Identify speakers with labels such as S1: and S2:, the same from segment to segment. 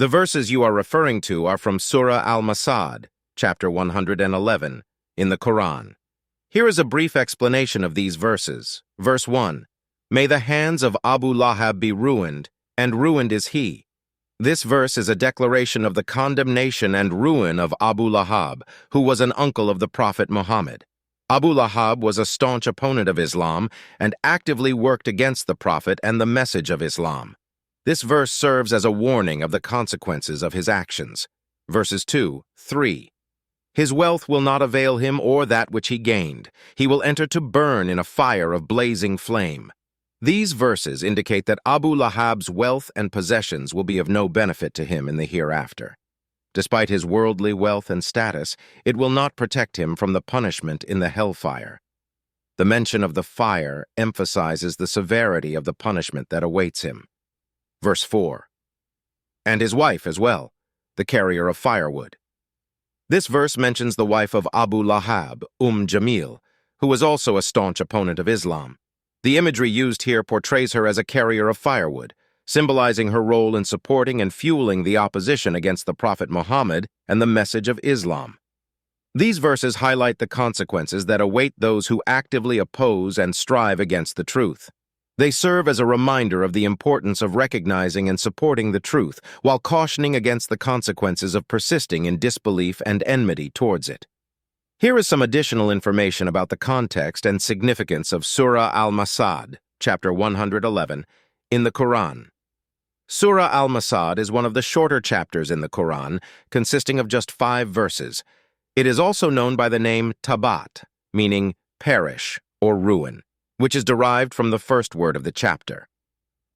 S1: The verses you are referring to are from Surah Al Massad, chapter 111, in the Quran. Here is a brief explanation of these verses. Verse 1. May the hands of Abu Lahab be ruined, and ruined is he. This verse is a declaration of the condemnation and ruin of Abu Lahab, who was an uncle of the Prophet Muhammad. Abu Lahab was a staunch opponent of Islam and actively worked against the Prophet and the message of Islam. This verse serves as a warning of the consequences of his actions. Verses 2, 3. His wealth will not avail him or that which he gained. He will enter to burn in a fire of blazing flame. These verses indicate that Abu Lahab's wealth and possessions will be of no benefit to him in the hereafter. Despite his worldly wealth and status, it will not protect him from the punishment in the hellfire. The mention of the fire emphasizes the severity of the punishment that awaits him. Verse 4. And his wife as well, the carrier of firewood. This verse mentions the wife of Abu Lahab, Jamil, who was also a staunch opponent of Islam. The imagery used here portrays her as a carrier of firewood, symbolizing her role in supporting and fueling the opposition against the Prophet Muhammad and the message of Islam. These verses highlight the consequences that await those who actively oppose and strive against the truth. They serve as a reminder of the importance of recognizing and supporting the truth, while cautioning against the consequences of persisting in disbelief and enmity towards it. Here is some additional information about the context and significance of Surah Al Massad, chapter 111, in the Quran. Surah Al Massad is one of the shorter chapters in the Quran, consisting of just 5 verses. It is also known by the name Tabat, meaning perish or ruin, which is derived from the first word of the chapter.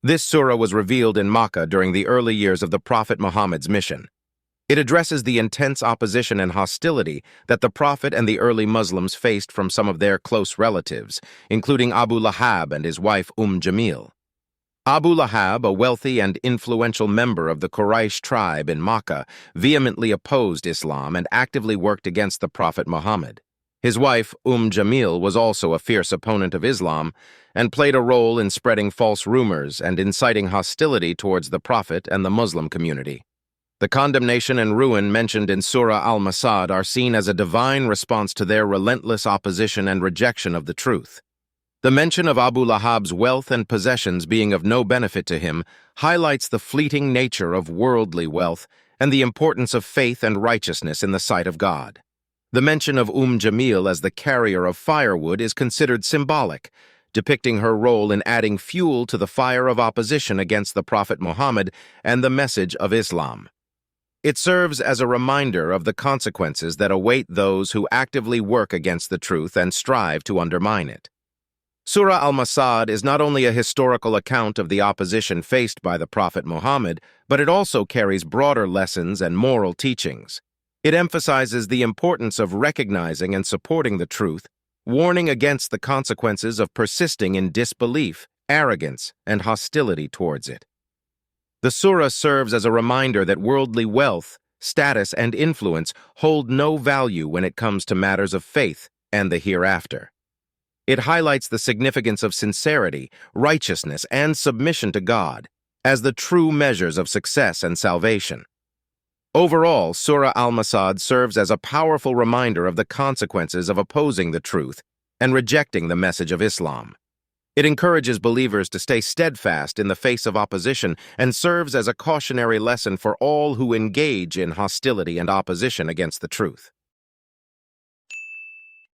S1: This surah was revealed in Makkah during the early years of the Prophet Muhammad's mission. It addresses the intense opposition and hostility that the Prophet and the early Muslims faced from some of their close relatives, including Abu Lahab and his wife Jamil. Abu Lahab, a wealthy and influential member of the Quraysh tribe in Makkah, vehemently opposed Islam and actively worked against the Prophet Muhammad. His wife, Jamil, was also a fierce opponent of Islam and played a role in spreading false rumors and inciting hostility towards the Prophet and the Muslim community. The condemnation and ruin mentioned in Surah Al Massad are seen as a divine response to their relentless opposition and rejection of the truth. The mention of Abu Lahab's wealth and possessions being of no benefit to him highlights the fleeting nature of worldly wealth and the importance of faith and righteousness in the sight of God. The mention of Jamil as the carrier of firewood is considered symbolic, depicting her role in adding fuel to the fire of opposition against the Prophet Muhammad and the message of Islam. It serves as a reminder of the consequences that await those who actively work against the truth and strive to undermine it. Surah Al Massad is not only a historical account of the opposition faced by the Prophet Muhammad, but it also carries broader lessons and moral teachings. It emphasizes the importance of recognizing and supporting the truth, warning against the consequences of persisting in disbelief, arrogance, and hostility towards it. The surah serves as a reminder that worldly wealth, status, and influence hold no value when it comes to matters of faith and the hereafter. It highlights the significance of sincerity, righteousness, and submission to God as the true measures of success and salvation. Overall, Surah Al Massad serves as a powerful reminder of the consequences of opposing the truth and rejecting the message of Islam. It encourages believers to stay steadfast in the face of opposition and serves as a cautionary lesson for all who engage in hostility and opposition against the truth.